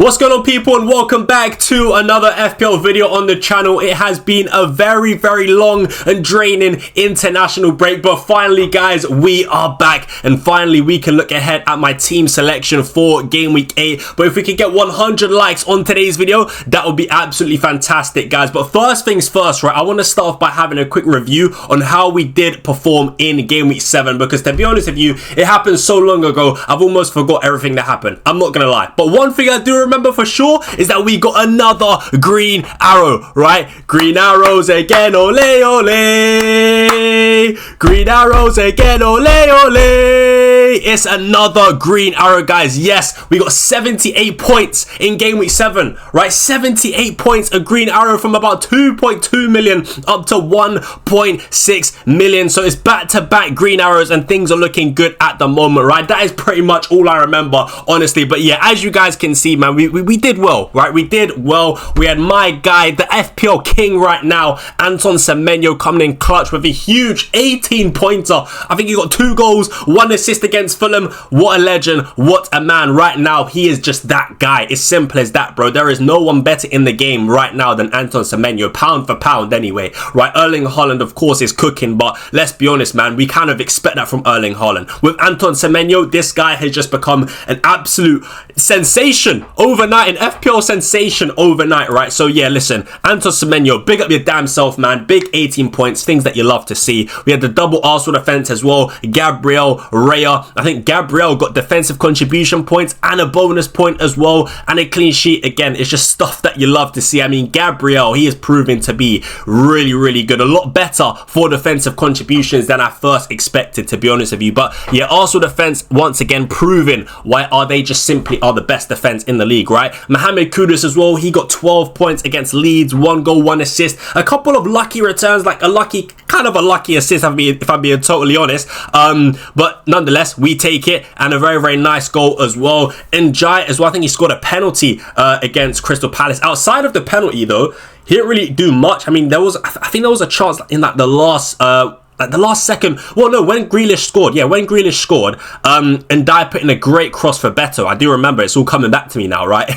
What's going on, people, and welcome back to another FPL video on the channel. It has been a very long and draining international break, but finally, guys, we are back, and finally we can look ahead at my team selection for game week 8. But if we could get 100 likes on today's video, that would be absolutely fantastic, guys. But first things first, right, I want to start off by having a quick review on how we did perform in game week 7, because to be honest with you, it happened so long ago, I've almost forgot everything that happened. I'm not gonna lie, but one thing I do remember for sure is that we got another green arrow, right? Green arrows again, ole ole. Green arrows again, ole ole. It's another green arrow, guys. Yes, we got 78 points in game week 7, right? 78 points, a green arrow from about 2.2 million up to 1.6 million. So it's back-to-back green arrows and things are looking good at the moment, right? That is pretty much all I remember, honestly. But yeah, as you guys can see, man, we did well, right? We did well. We had my guy, the FPL king right now, Anton Semenyo, coming in clutch with a huge 18-pointer. I think he got 2 goals, 1 assist against Fulham. What a legend. What a man. Right now, he is just that guy. It's simple as that, bro. There is no one better in the game right now than Anton Semenyo, pound for pound anyway, right? Erling Haaland, of course, is cooking, but let's be honest, man, we kind of expect that from Erling Haaland. With Anton Semenyo, this guy has just become an absolute sensation overnight, an FPL sensation overnight, right? So yeah, listen, Anton Semenyo, big up your damn self, man. Big 18 points, things that you love to see. We had the double Arsenal defense as well. Gabriel, Raya. I think Gabriel got defensive contribution points and a bonus point as well, and a clean sheet. Again, it's just stuff that you love to see. I mean, Gabriel, he is proving to be really good, a lot better for defensive contributions than I first expected, to be honest with you. But yeah, Arsenal defense once again proving why they just simply are the best defense in the league, right? Mohamed Kudus as well, he got 12 points against Leeds, 1 goal, 1 assist, a couple of lucky returns, like a lucky assist, if I'm being totally honest, but nonetheless, we take it, and a very nice goal as well. And Jai as well, I think he scored a penalty against Crystal Palace. Outside of the penalty though, he didn't really do much. I mean, I think there was a chance in like the last second, well no, when Grealish scored, when Grealish scored, and Dye put in a great cross for Beto. I do remember, it's all coming back to me now, right?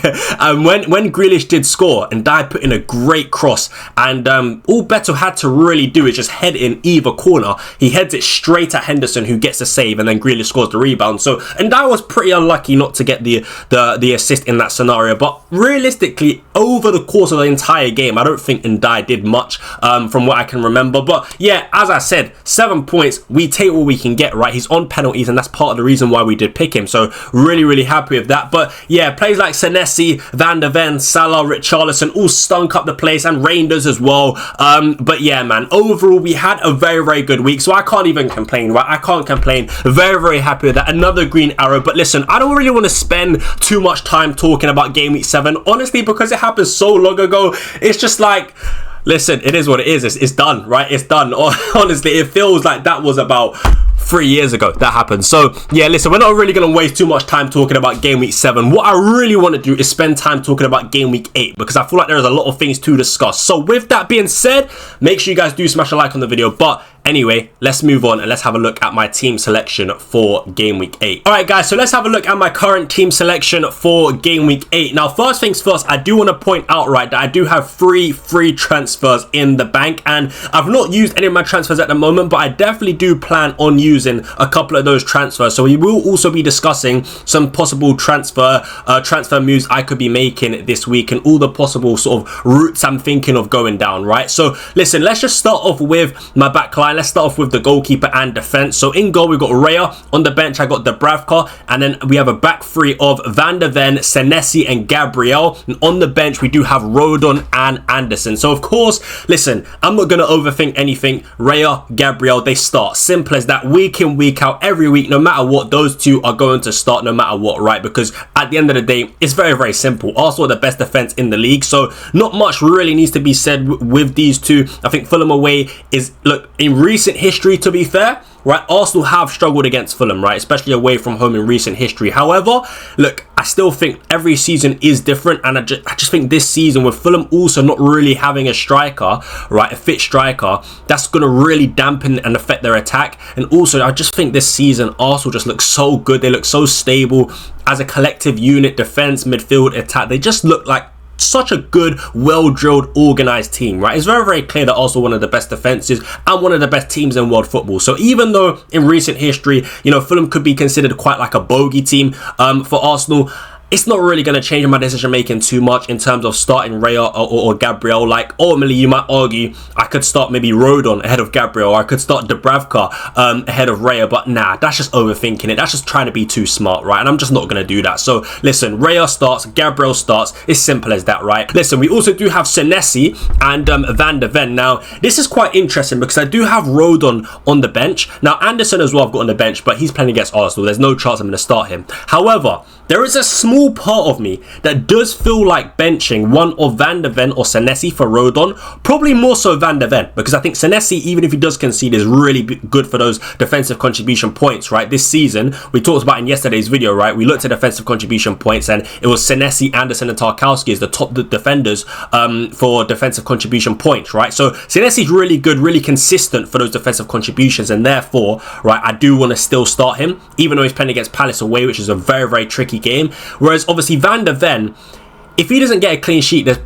When Grealish did score and Dye put in a great cross, and all Beto had to really do is just head in either corner. He heads it straight at Henderson, who gets the save, and then Grealish scores the rebound. So, and Dye was pretty unlucky not to get the assist in that scenario, but realistically, over the course of the entire game, I don't think Ndai did much from what I can remember. But yeah, as I said, 7 points, we take what we can get, right? He's on penalties, and that's part of the reason why we did pick him. So really happy with that. But yeah, players like Senesi, Van der Ven, Salah, Richarlison all stunk up the place, and Reinders as well. But yeah, man, overall we had a very good week, so I can't even complain, right? I can't complain. Very happy with that. Another green arrow. But listen, I don't really want to spend too much time talking about game week 7, honestly, because it happened so long ago. It's just like, listen, it is what it is. It's done, right? It's done. Honestly, it feels like that was about 3 years ago that happened. So yeah, listen, we're not really going to waste too much time talking about game week 7. What I really want to do is spend time talking about game week 8, because I feel like there's a lot of things to discuss. So with that being said, make sure you guys do smash a like on the video. But anyway, let's move on and let's have a look at my team selection for game week 8. Alright guys, so let's have a look at my current team selection for game week 8. Now, first things first, I do want to point out, right, that I do have 3 free transfers in the bank, and I've not used any of my transfers at the moment, but I definitely do plan on using a couple of those transfers. So we will also be discussing some possible transfer moves I could be making this week, and all the possible sort of routes I'm thinking of going down, right? So listen, let's just start off with my back line. Let's start off with the goalkeeper and defense. So in goal, we got Raya. On the bench, I got Dubravka, and then we have a back 3 of Van der Ven, Senesi, and Gabriel. And on the bench, we do have Rodon and Anderson. So of course, listen, I'm not going to overthink anything. Raya, Gabriel, they start. Simple as that. Week in, week out, every week, no matter what, those two are going to start no matter what, right? Because at the end of the day, it's very simple. Arsenal are the best defense in the league, so not much really needs to be said with these two. I think Fulham away is, look, in recent history, to be fair, right, Arsenal have struggled against Fulham, right, especially away from home in recent history. However, look, I still think every season is different, and I just think this season, with Fulham also not really having a striker, right, a fit striker, that's going to really dampen and affect their attack. And also, I just think this season, Arsenal just look so good. They look so stable as a collective unit, defense, midfield, attack. They just look like such a good, well-drilled, organised team, right? It's very, very clear that Arsenal are one of the best defences and one of the best teams in world football. So even though in recent history, you know, Fulham could be considered quite like a bogey team for Arsenal, it's not really going to change my decision making too much in terms of starting Raya or Gabriel. Like, ultimately, you might argue I could start maybe Rodon ahead of Gabriel, or I could start Dubravka ahead of Raya, but nah, that's just overthinking it. That's just trying to be too smart, right? And I'm just not going to do that. So listen, Raya starts, Gabriel starts. It's simple as that, right? Listen, we also do have Senesi and Van de Ven. Now, this is quite interesting because I do have Rodon on the bench. Now, Anderson as well I've got on the bench, but he's playing against Arsenal. There's no chance I'm going to start him. However, there is a small part of me that does feel like benching one of Van de Ven or Senesi for Rodon. Probably more so Van de Ven, because I think Senesi, even if he does concede, is really good for those defensive contribution points, right? This season, we talked about in yesterday's video, right? We looked at defensive contribution points, and it was Senesi, Anderson and Tarkowski as the top defenders for defensive contribution points, right? So Senesi is really good, really consistent for those defensive contributions, and therefore, right, I do want to still start him, even though he's playing against Palace away, which is a very, very tricky game. Whereas obviously Van de Ven, if he doesn't get a clean sheet, there's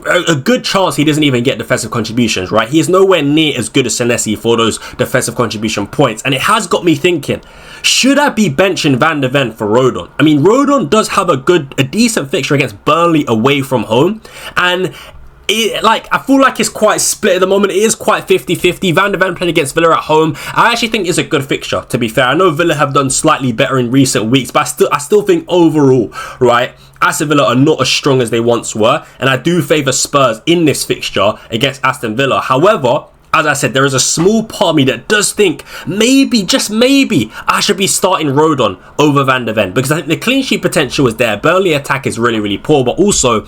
a good chance he doesn't even get defensive contributions, right? He is nowhere near as good as Senesi for those defensive contribution points, and it has got me thinking, should I be benching Van de Ven for Rodon? I mean, Rodon does have a decent fixture against Burnley away from home, and I feel like it's quite split at the moment. It is quite 50-50. Van de Ven playing against Villa at home, I actually think it's a good fixture, to be fair. I know Villa have done slightly better in recent weeks, but I still think overall, right, Aston Villa are not as strong as they once were, and I do favour Spurs in this fixture against Aston Villa. However, as I said, there is a small part of me that does think maybe, just maybe, I should be starting Rodon over Van de Ven, because I think the clean sheet potential is there. Burnley attack is really, really poor, but also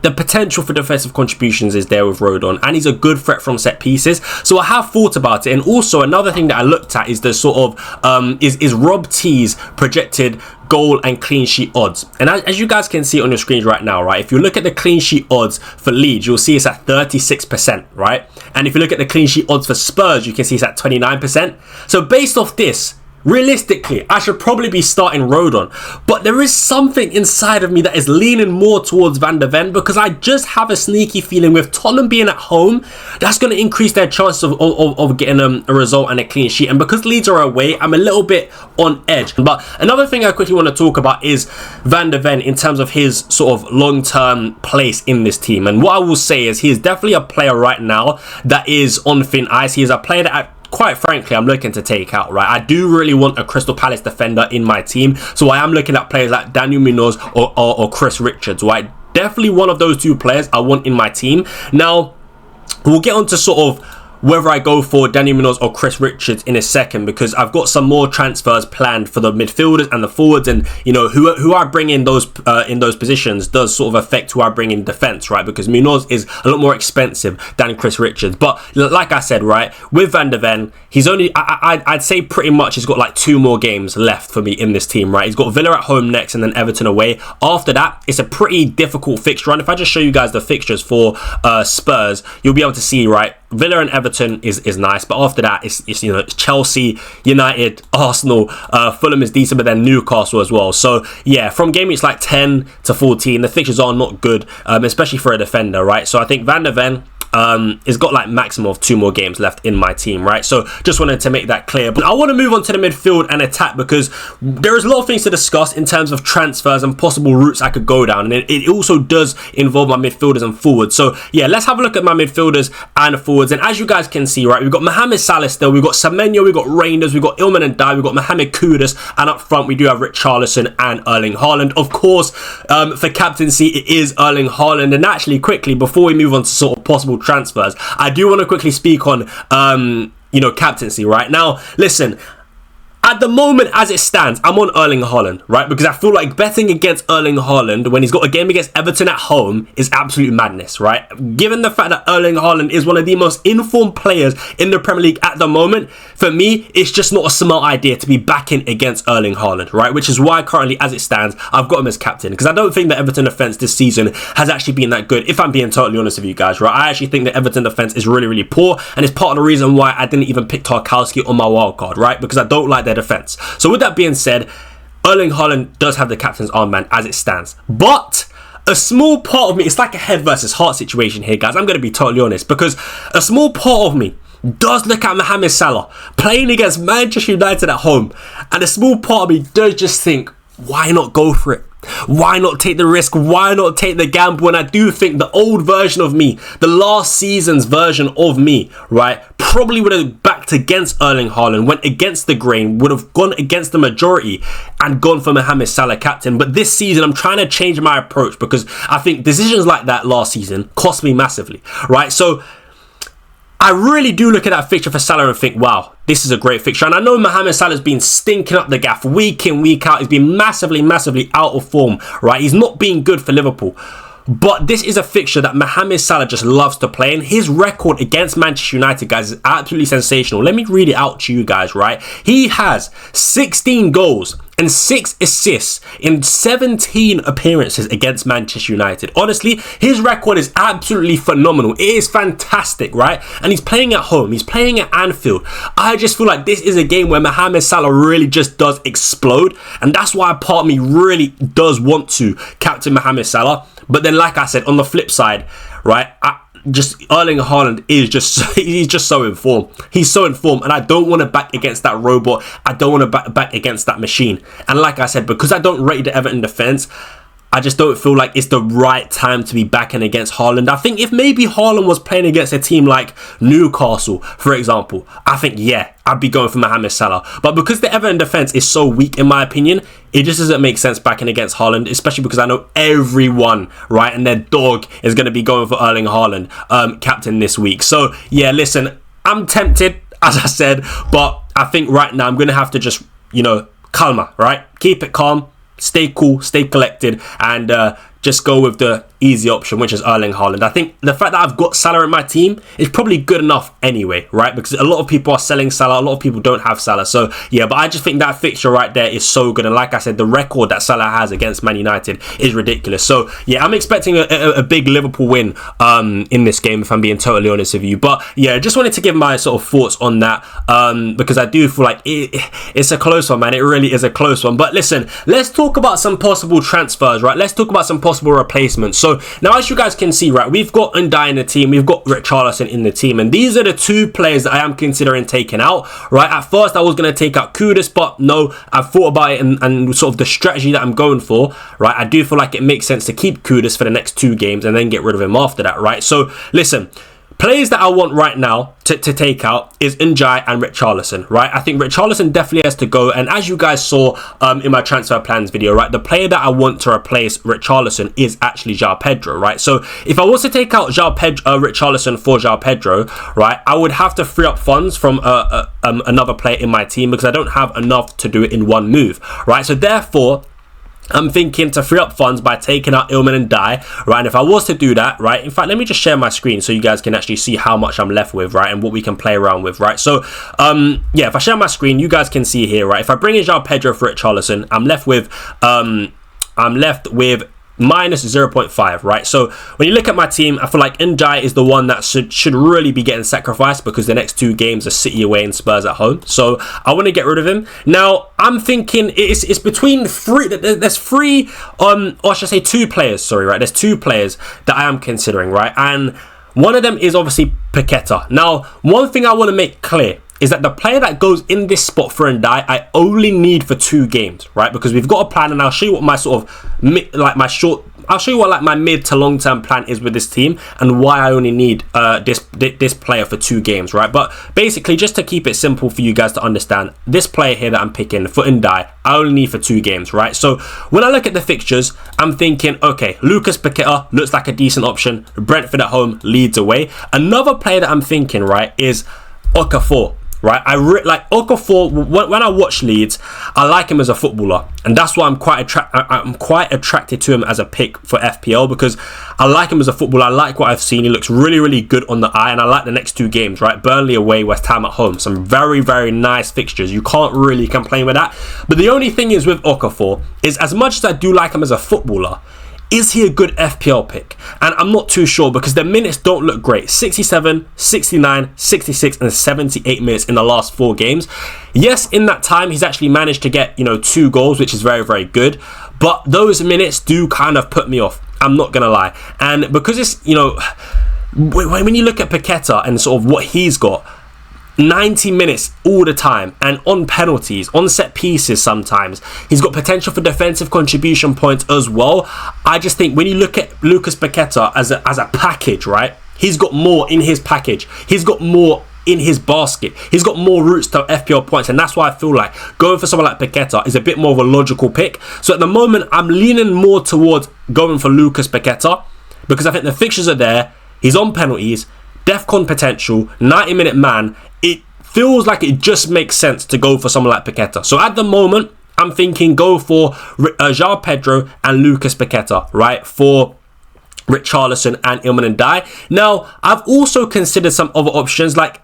the potential for defensive contributions is there with Rodon, and he's a good threat from set pieces. So I have thought about it. And also another thing that I looked at is the sort of is Rob T's projected goal and clean sheet odds. And as you guys can see on your screens right now, right, if you look at the clean sheet odds for Leeds, you'll see it's at 36%, right? And if you look at the clean sheet odds for Spurs, you can see it's at 29%. So based off this, realistically, I should probably be starting Rodon, but there is something inside of me that is leaning more towards Van de Ven, because I just have a sneaky feeling with Tottenham being at home, that's going to increase their chances of getting a result and a clean sheet. And because Leeds are away, I'm a little bit on edge. But another thing I quickly want to talk about is Van de Ven in terms of his sort of long-term place in this team. And what I will say is he is definitely a player right now that is on thin ice. He is a player that quite frankly, I'm looking to take out, right? I do really want a Crystal Palace defender in my team, so I am looking at players like Daniel Munoz or Chris Richards, right? Definitely one of those two players I want in my team. Now, we'll get on to sort of whether I go for Daniel Munoz or Chris Richards in a second, because I've got some more transfers planned for the midfielders and the forwards, and you know who I bring in those positions does sort of affect who I bring in defense, right? Because Munoz is a lot more expensive than Chris Richards. But like I said, right, with Van de Ven, he's only I'd say pretty much he's got like 2 more games left for me in this team, right? He's got Villa at home next and then Everton away. After that, it's a pretty difficult fixture run. If I just show you guys the fixtures for Spurs, you'll be able to see, right, Villa and Everton is nice, but after that it's you know, it's Chelsea, United, Arsenal, Fulham is decent, but then Newcastle as well. So yeah, from game weeks like 10 to 14, the fixtures are not good, especially for a defender, right? So I think Van de Ven has got like maximum of 2 more games left in my team, right? So just wanted to make that clear. But I want to move on to the midfield and attack, because there is a lot of things to discuss in terms of transfers and possible routes I could go down, and it also does involve my midfielders and forwards. So yeah, let's have a look at my midfielders and forwards. And as you guys can see, right, we've got Mohamed Salah still, we've got Semenyo, we've got Reinders, we've got Ilman and Dye, we've got Mohamed Kudus, and up front we do have Richarlison and Erling Haaland. Of course, for captaincy it is Erling Haaland. And actually, quickly before we move on to sort of possible transfers, I do want to quickly speak on captaincy right now. Listen, At the moment, as it stands, I'm on Erling Haaland, right? Because I feel like betting against Erling Haaland when he's got a game against Everton at home is absolute madness, right? Given the fact that Erling Haaland is one of the most informed players in the Premier League at the moment, for me, it's just not a smart idea to be backing against Erling Haaland, right? Which is why currently, as it stands, I've got him as captain. Because I don't think the Everton defence this season has actually been that good, if I'm being totally honest with you guys, right? I actually think the Everton defence is really, really poor, and it's part of the reason why I didn't even pick Tarkowski on my wildcard, right? Because I don't like their defence. So with that being said, Erling Haaland does have the captain's armband as it stands. But a small part of me, it's like a head versus heart situation here, guys. I'm going to be totally honest, because a small part of me does look at Mohamed Salah playing against Manchester United at home, and a small part of me does just think, why not go for it? Why not take the risk? Why not take the gamble? And I do think the old version of me, the last season's version of me, right, probably would have backed against Erling Haaland, went against the grain, would have gone against the majority and gone for Mohamed Salah captain. But this season, I'm trying to change my approach because I think decisions like that last season cost me massively, right? So I really do look at that fixture for Salah and think, wow, this is a great fixture. And I know Mohamed Salah's been stinking up the gaff week in, week out. He's been massively, massively out of form, right? He's not been good for Liverpool. But this is a fixture that Mohamed Salah just loves to play. And his record against Manchester United, guys, is absolutely sensational. Let me read it out to you guys, right? He has 16 goals and 6 assists in 17 appearances against Manchester United. Honestly, his record is absolutely phenomenal. It is fantastic, right? And he's playing at home. He's playing at Anfield. I just feel like this is a game where Mohamed Salah really just does explode. And that's why part of me really does want to captain Mohamed Salah. But then, like I said, on the flip side, right, just Erling Haaland is just, he's just so in form. He's so in form, and I don't want to back against that robot. I don't want to back against that machine. And like I said, because I don't rate the Everton defence, I just don't feel like it's the right time to be backing against Haaland. I think if maybe Haaland was playing against a team like Newcastle, for example, I think, yeah, I'd be going for Mohamed Salah. But because the Everton defence is so weak, in my opinion, it just doesn't make sense backing against Haaland, especially because I know everyone, right, and their dog is going to be going for Erling Haaland, captain this week. So, yeah, listen, I'm tempted, as I said, but I think right now I'm going to have to just, calmer, right? Keep it calm. Stay cool, stay collected, and just go with the easy option, which is Erling Haaland. I think the fact that I've got Salah in my team is probably good enough anyway, right? Because a lot of people are selling Salah, a lot of people don't have Salah. So, yeah, but I just think that fixture right there is so good. And like I said, the record that Salah has against Man United is ridiculous. So, yeah, I'm expecting a big Liverpool win in this game, if I'm being totally honest with you. But, yeah, just wanted to give my sort of thoughts on that because I do feel like it's a close one, man. It really is a close one. But listen, let's talk about some possible transfers, right? Let's talk about some possible replacements. So, now, as you guys can see, right, we've got Ndiaye in the team, we've got Richarlison in the team, and these are the two players that I am considering taking out, right? At first, I was going to take out Kudus, but no, I've thought about it and sort of the strategy that I'm going for, right? I do feel like it makes sense to keep Kudus for the next 2 games and then get rid of him after that, right? So, listen, players that I want right now to take out is Ndiaye and Richarlison, right? I think Richarlison definitely has to go. And as you guys saw in my transfer plans video, right, the player that I want to replace Richarlison is actually João Pedro, right? So if I was to take out Richarlison for João Pedro, right, I would have to free up funds from another player in my team because I don't have enough to do it in one move, right? So therefore, I'm thinking to free up funds by taking out Ilman and Ndiaye, right? And if I was to do that, right? In fact, let me just share my screen so you guys can actually see how much I'm left with, right? And what we can play around with, right? So, yeah, if I share my screen, you guys can see here, right? If I bring in João Pedro for Richarlison, I'm left with minus 0.5, right? So when you look at my team, I feel like Ndiaye is the one that should really be getting sacrificed because the next 2 games are City away and Spurs at home. So I want to get rid of him. Now I'm thinking it's between 3. There's 3, or should I say 2 players? Sorry, right? There's 2 players that I am considering, right? And one of them is obviously Paqueta. Now, one thing I want to make clear is that the player that goes in this spot for Ndiaye, I only need for 2 games, right? Because we've got a plan, and I'll show you what my sort of I'll show you what like my mid to long term plan is with this team and why I only need this player for 2 games, right? But basically, just to keep it simple for you guys to understand, this player here that I'm picking for Ndiaye, I only need for 2 games, right? So when I look at the fixtures, I'm thinking, okay, Lucas Paqueta looks like a decent option. Brentford at home, Leeds away. Another player that I'm thinking, right, is Okafor. right? Like Okafor, when I watch Leeds, I like him as a footballer, and that's why I'm quite attracted to him as a pick for FPL, because I like him as a footballer. I like what I've seen. He looks really, really good on the eye, and I like the next two games, right? Burnley away, West Ham at home. Some very, very nice fixtures. You can't really complain with that. But the only thing is with Okafor is, as much as I do like him as a footballer, is he a good FPL pick? And I'm not too sure, because the minutes don't look great. 67, 69, 66 and 78 minutes in the last 4 games. Yes, in that time, he's actually managed to get, 2 goals, which is very, very good. But those minutes do kind of put me off. I'm not going to lie. And because it's, when you look at Paqueta and sort of what he's got, 90 minutes all the time, and on penalties, on set pieces sometimes. He's got potential for defensive contribution points as well. I just think when you look at Lucas Paqueta as a package, right? He's got more in his package. He's got more in his basket. He's got more routes to FPL points, and that's why I feel like going for someone like Paqueta is a bit more of a logical pick. So at the moment, I'm leaning more towards going for Lucas Paqueta, because I think the fixtures are there. He's on penalties, DEFCON potential, 90-minute man. It feels like it just makes sense to go for someone like Paqueta. So at the moment, I'm thinking go for João Pedro and Lucas Paqueta, right? For Richarlison and Ilman Ndiaye. Now, I've also considered some other options, like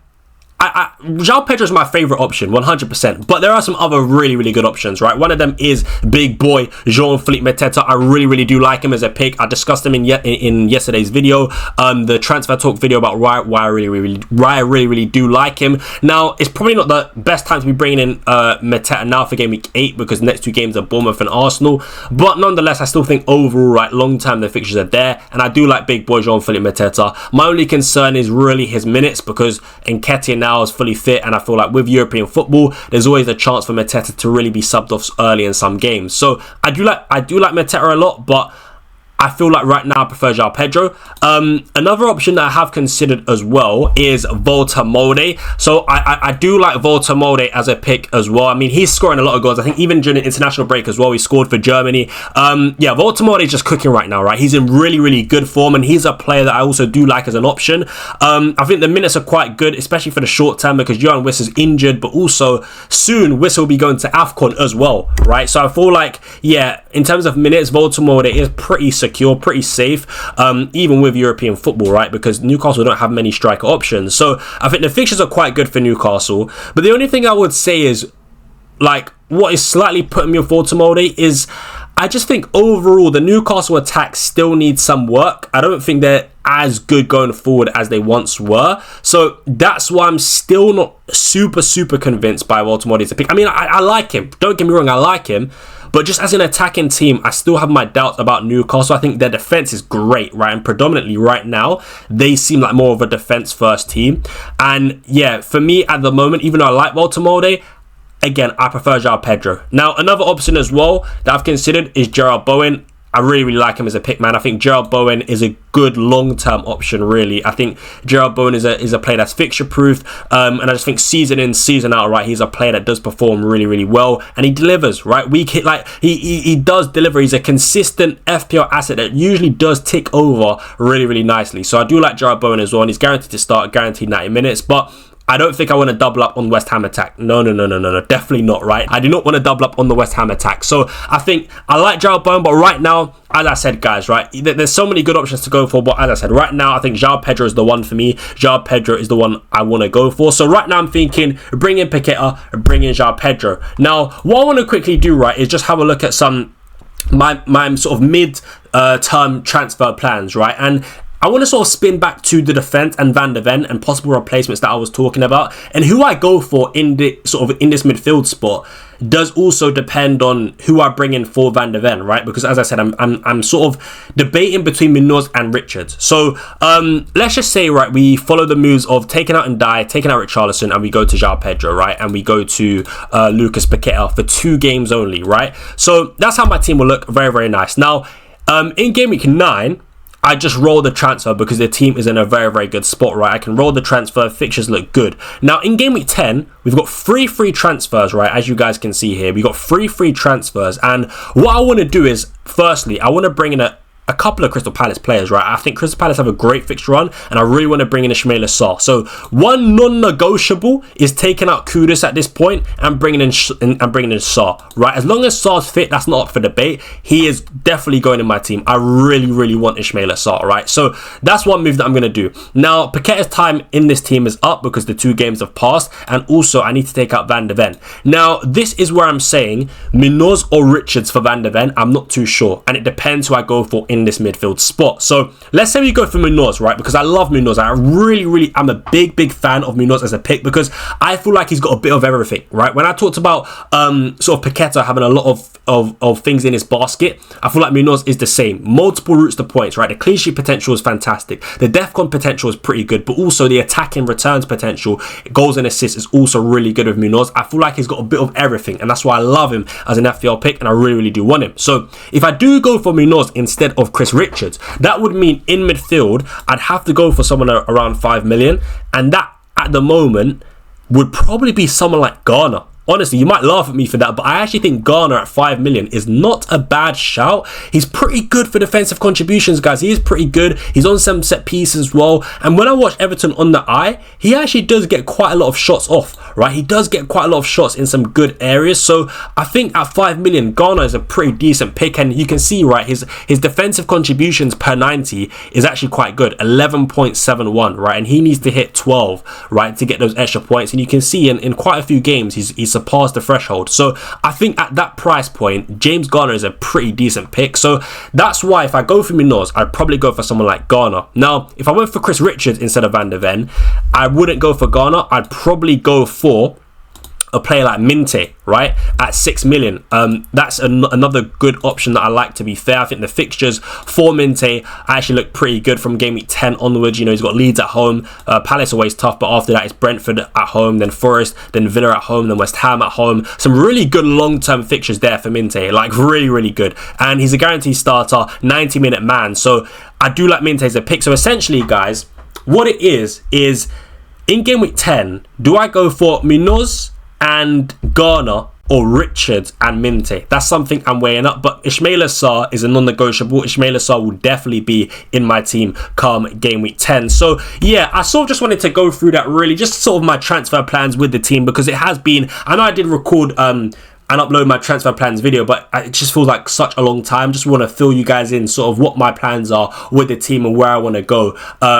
João Pedro is my favourite option, 100%. But there are some other really, really good options, right? One of them is big boy Jean-Philippe Mateta. I really, really do like him as a pick. I discussed him in yesterday's video, the transfer talk video, about why I really do like him. Now, it's probably not the best time to be bringing in Mateta now for game week 8, because the next 2 games are Bournemouth and Arsenal. But nonetheless, I still think overall, right, long term the fixtures are there, and I do like big boy Jean-Philippe Mateta. My only concern is really his minutes, because Nketiah now is fully fit, and I feel like with European football, there's always a chance for Mateta to really be subbed off early in some games. So I do like Mateta a lot, but I feel like right now I prefer João Pedro. Another option that I have considered as well is Volta Molde. So I do like Volta Molde as a pick as well. I mean, he's scoring a lot of goals. I think even during the international break as well, he scored for Germany. Volta Molde is just cooking right now, right? He's in really, really good form, and he's a player that I also do like as an option. I think the minutes are quite good, especially for the short term, because Johan Wiss is injured, but also soon Wiss will be going to AFCON as well, right? So I feel like, in terms of minutes, Volta Molde is pretty secure, pretty safe, even with European football, right? Because Newcastle don't have many striker options. So I think the fixtures are quite good for Newcastle. But the only thing I would say is, like, what is slightly putting me off Volta Molde is, I just think overall the Newcastle attack still needs some work. I don't think they're as good going forward as they once were. So that's why I'm still not super convinced by Volta Molde as a pick. I mean, I like him. Don't get me wrong, I like him. But just as an attacking team, I still have my doubts about Newcastle. I think their defence is great, right? And predominantly right now, they seem like more of a defence-first team. And for me at the moment, even though I like Volta Molde, again, I prefer João Pedro. Now, another option as well that I've considered is Gerald Bowen. I really, really like him as a pick, man. I think Gerald Bowen is a good long-term option, really. I think Gerald Bowen is a player that's fixture-proof, and I just think season in, season out, right, he's a player that does perform really, really well, and he delivers, right? He does deliver. He's a consistent FPL asset that usually does tick over really, really nicely. So I do like Gerald Bowen as well, and he's guaranteed to start, guaranteed 90 minutes, but I don't think I want to double up on West Ham attack. No, definitely not, right? I do not want to double up on the West Ham attack. So I think I like João Bowen, but right now, as I said, guys, right, there's so many good options to go for, but as I said, right now, I think João Pedro is the one for me. João Pedro is the one I want to go for. So right now, I'm thinking, bring in Paqueta, bring in João Pedro. Now, what I want to quickly do, right, is just have a look at some my sort of mid-term transfer plans, right? And I want to sort of spin back to the defence and Van de Ven and possible replacements that I was talking about, and who I go for in this midfield spot does also depend on who I bring in for Van de Ven, right? Because as I said, I'm sort of debating between Munoz and Richards. So let's just say, right, we follow the moves of taking out Ndiaye, taking out Richarlison, and we go to João Pedro, right? And we go to Lucas Paqueta for 2 games only, right? So that's how my team will look. Very, very nice. Now, in game week 9, I just roll the transfer because the team is in a very, very good spot, right? I can roll the transfer, fixtures look good. Now, in game week 10, we've got 3 free transfers, right? As you guys can see here, we got 3 free transfers. And what I want to do is, firstly, I want to bring in a a couple of Crystal Palace players, right? I think Crystal Palace have a great fixture run, and I really want to bring in Ismaila Sarr. So one non-negotiable is taking out Kudus at this point and bringing in Sarr, right? As long as Sarr's fit, that's not up for debate. He is definitely going in my team. I really, really want Ismaila Sarr, right? So that's one move that I'm going to do. Now, Paqueta's time in this team is up because the 2 games have passed, and also I need to take out Van de Ven. Now, this is where I'm saying Munoz or Richards for Van de Ven. I'm not too sure, and it depends who I go for in this midfield spot. So let's say we go for Munoz, right? Because I love Munoz. I really am a big fan of Munoz as a pick because I feel like he's got a bit of everything, right? When I talked about sort of Paqueta having a lot of things in his basket, I feel like Munoz is the same. Multiple routes to points, right? The clean sheet potential is fantastic. The DEFCON potential is pretty good, but also the attacking returns potential, goals and assists is also really good with Munoz. I feel like he's got a bit of everything, and that's why I love him as an FPL pick, and I really do want him. So if I do go for Munoz instead of Chris Richards, that would mean in midfield I'd have to go for someone around 5 million, and that at the moment would probably be someone like Garner. Honestly, you might laugh at me for that, but I actually think Garner at 5 million is not a bad shout. He's pretty good for defensive contributions, guys. He is pretty good. He's on some set pieces as well. And when I watch Everton on the eye, he actually does get quite a lot of shots off, right? He does get quite a lot of shots in some good areas. So I think at 5 million, Garner is a pretty decent pick. And you can see, right, his defensive contributions per 90 is actually quite good. 11.71, right? And he needs to hit 12, right, to get those extra points. And you can see in quite a few games, he's surpassed the threshold. So I think at that price point, James Garner is a pretty decent pick. So that's why if I go for Munoz, I'd probably go for someone like Garner. Now, if I went for Chris Richards instead of Van de Ven, I wouldn't go for Garner. I'd probably go for a player like Minte, right, at 6 million. That's another good option that I like, to be fair. I think the fixtures for Minte actually look pretty good from game week 10 onwards. You know, he's got Leeds at home, Palace always tough, but after that it's Brentford at home, then Forest, then Villa at home, then West Ham at home. Some really good long-term fixtures there for Minte, like really good. And he's a guaranteed starter, 90-minute man. So I do like Minte as a pick. So essentially, guys, what it is in game week 10, do I go for Munoz and Garner or Richards and Minte? That's something I'm weighing up, but Ismaila Sarr is a non-negotiable. Ismaila Sarr will definitely be in my team come game week 10. So yeah, I sort of just wanted to go through that, really just sort of my transfer plans with the team, because it has been, I know I did record and upload my transfer plans video, but it just feels like such a long time. Just want to fill you guys in sort of what my plans are with the team and where I want to go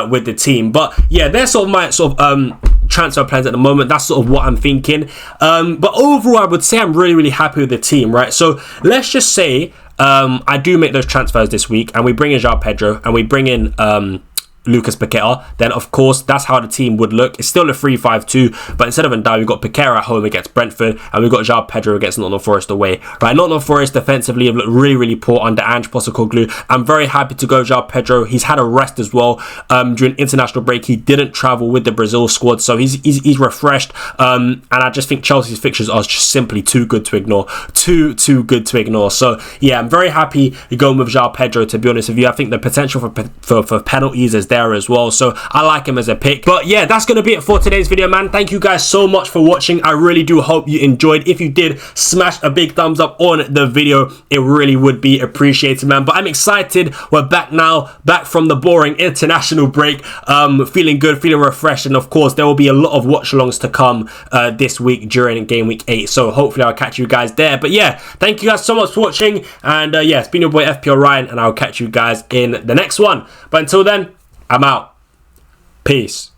with the team. But yeah, they're sort of my sort of transfer plans at the moment. That's sort of what I'm thinking. But overall, I would say I'm really happy with the team, right? So let's just say I do make those transfers this week, and we bring in João Pedro, and we bring in Lucas Paqueta, then of course that's how the team would look. It's still a 3-5-2, but instead of Ndai, we've got Paqueta at home against Brentford, and we've got João Pedro against Nottingham Forest away. Right, Nottingham Forest defensively have looked really poor under Ange Postecoglou. I'm very happy to go João Pedro. He's had a rest as well during international break. He didn't travel with the Brazil squad, so he's refreshed. And I just think Chelsea's fixtures are just simply too good to ignore. Too good to ignore. So yeah, I'm very happy going with João Pedro, to be honest with you. I think the potential for penalties is there as well, so I like him as a pick. But yeah, that's gonna be it for today's video, man. Thank you guys so much for watching. I really do hope you enjoyed. If you did, smash a big thumbs up on the video. It really would be appreciated, man. But I'm excited. We're back now, back from the boring international break, feeling good, feeling refreshed, and of course there will be a lot of watch alongs to come this week during game week 8, so hopefully I'll catch you guys there. But yeah, thank you guys so much for watching, and yeah, it's been your boy FPL Ryan, and I'll catch you guys in the next one. But until then, I'm out. Peace.